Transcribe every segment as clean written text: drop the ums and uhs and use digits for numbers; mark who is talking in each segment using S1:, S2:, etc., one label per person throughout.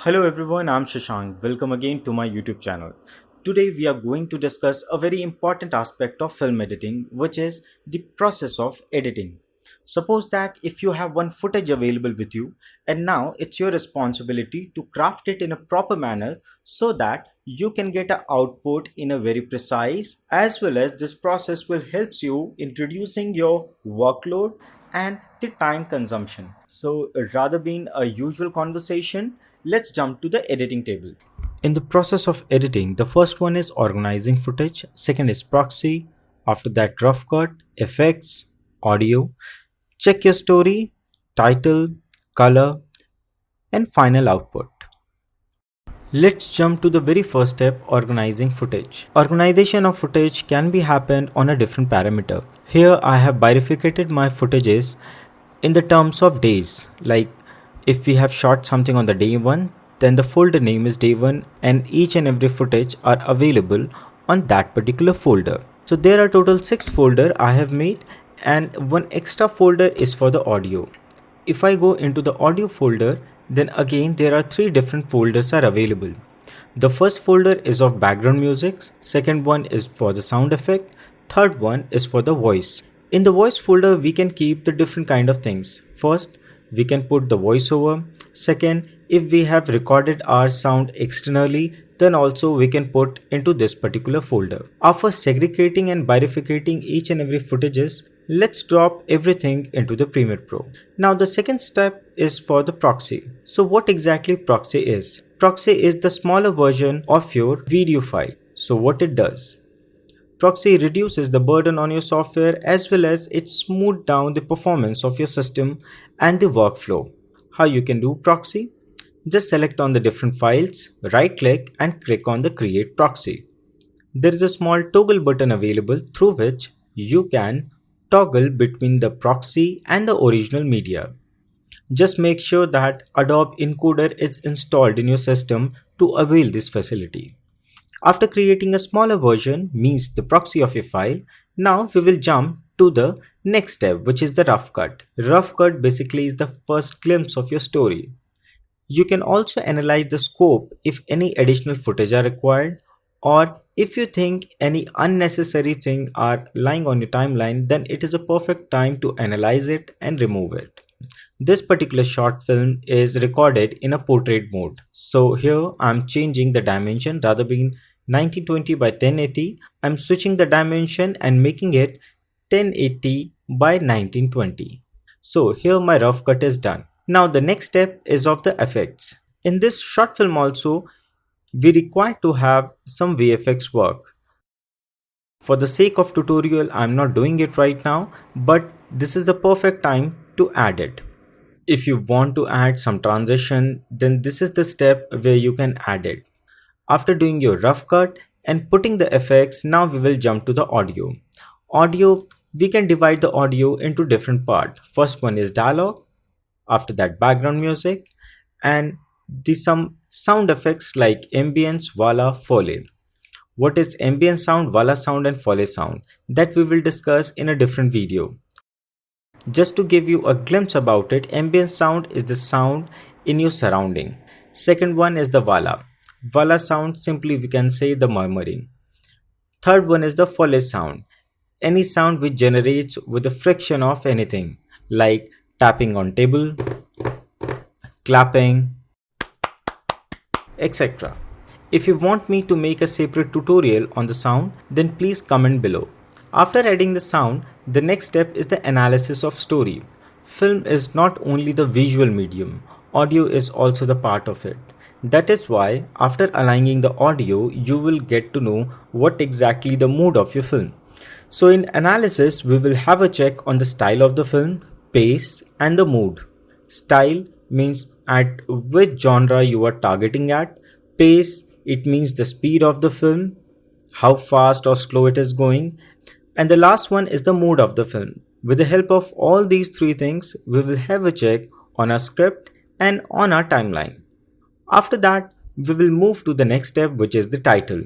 S1: Hello everyone, I'm Sheshank. Welcome again to my YouTube channel. Today we are going to discuss a very important aspect of film editing, which is the process of editing. Suppose that if you have one footage available with you and now it's your responsibility to craft it in a proper manner so that you can get an output in a very precise, as well as this process will helps you in reducing your workload and the time consumption. So rather being a usual conversation, let's jump to the editing table. In the process of editing, the first one is organizing footage, second is proxy, after that rough cut, effects, audio, check your story, title, color, and final output. Let's jump to the very first step, organizing footage. Organization of footage can be happened on a different parameter. Here I have bifurcated my footages in the terms of days. Like if we have shot something on the day 1, then the folder name is day 1 and each and every footage are available on that particular folder. So there are total 6 folder I have made and one extra folder is for the audio. If I go into the audio folder, then again there are 3 different folders are available. The first folder is of background music, second one is for the sound effect, third one is for the voice. In the voice folder we can keep the different kind of things. First, we can put the voiceover. Second, if we have recorded our sound externally, then also we can put into this particular folder. After segregating and bifurcating each and every footages, let's drop everything into the Premiere Pro. Now the second step is for the proxy. So what exactly proxy is? Proxy is the smaller version of your video file. So what it does? Proxy reduces the burden on your software as well as it smooths down the performance of your system and the workflow. How you can do proxy? Just select on the different files, right click and click on the create proxy. There is a small toggle button available through which you can toggle between the proxy and the original media. Just make sure that Adobe Encoder is installed in your system to avail this facility. After creating a smaller version, means the proxy of a file, now we will jump to the next step, which is the rough cut. Rough cut basically is the first glimpse of your story. You can also analyze the scope if any additional footage are required, or if you think any unnecessary thing are lying on your timeline, then it is a perfect time to analyze it and remove it. This particular short film is recorded in a portrait mode. So here I'm changing the dimension. Rather being 1920 by 1080, I'm switching the dimension and making it 1080 by 1920. So here my rough cut is done. Now the next step is of the effects. In this short film also, we require to have some VFX work. For the sake of tutorial, I'm not doing it right now, but this is the perfect time to add it. If you want to add some transition, then this is the step where you can add it. After doing your rough cut and putting the effects, now we will jump to the audio. Audio, we can divide the audio into different parts. First one is dialogue, after that background music, and some sound effects like ambience, voila, foley. What is ambient sound, voila sound and foley sound? That we will discuss in a different video. Just to give you a glimpse about it, ambient sound is the sound in your surrounding. Second one is the voila. Voila sound, simply we can say the murmuring. Third one is the foley sound. Any sound which generates with the friction of anything, like tapping on table, clapping, etc. If you want me to make a separate tutorial on the sound, then please comment below. After adding the sound, the next step is the analysis of story. Film is not only the visual medium, audio is also the part of it. That is why after aligning the audio, you will get to know what exactly the mood of your film. So in analysis, we will have a check on the style of the film, pace and the mood. Style means at which genre you are targeting at. Pace, it means the speed of the film, how fast or slow it is going. And the last one is the mood of the film. With the help of all these 3 things, we will have a check on our script and on our timeline. After that, we will move to the next step, which is the title.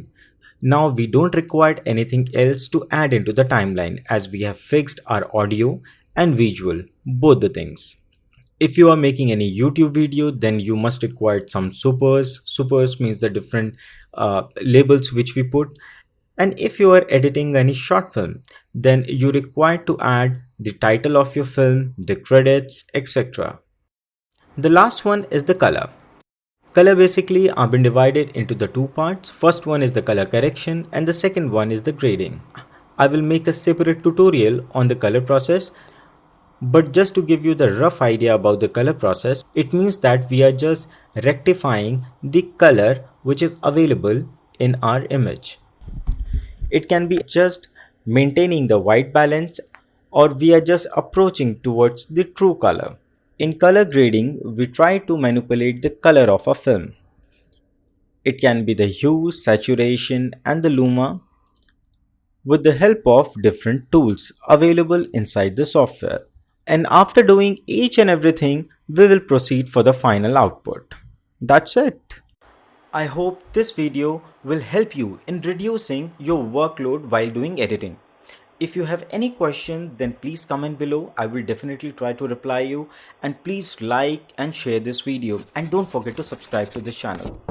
S1: Now we don't require anything else to add into the timeline as we have fixed our audio and visual, both the things. If you are making any YouTube video, then you must require some supers. Supers means the different labels which we put. And if you are editing any short film, then you require to add the title of your film, the credits, etc. The last one is the color. Color basically are been divided into the two parts. First one is the color correction and the second one is the grading. I will make a separate tutorial on the color process, but just to give you the rough idea about the color process, it means that we are just rectifying the color which is available in our image. It can be just maintaining the white balance, or we are just approaching towards the true color. In color grading, we try to manipulate the color of a film. It can be the hue, saturation, and the luma with the help of different tools available inside the software. And after doing each and everything, we will proceed for the final output. That's it. I hope this video will help you in reducing your workload while doing editing. If you have any question, then please comment below. I will definitely try to reply you, and please like and share this video, and don't forget to subscribe to this channel.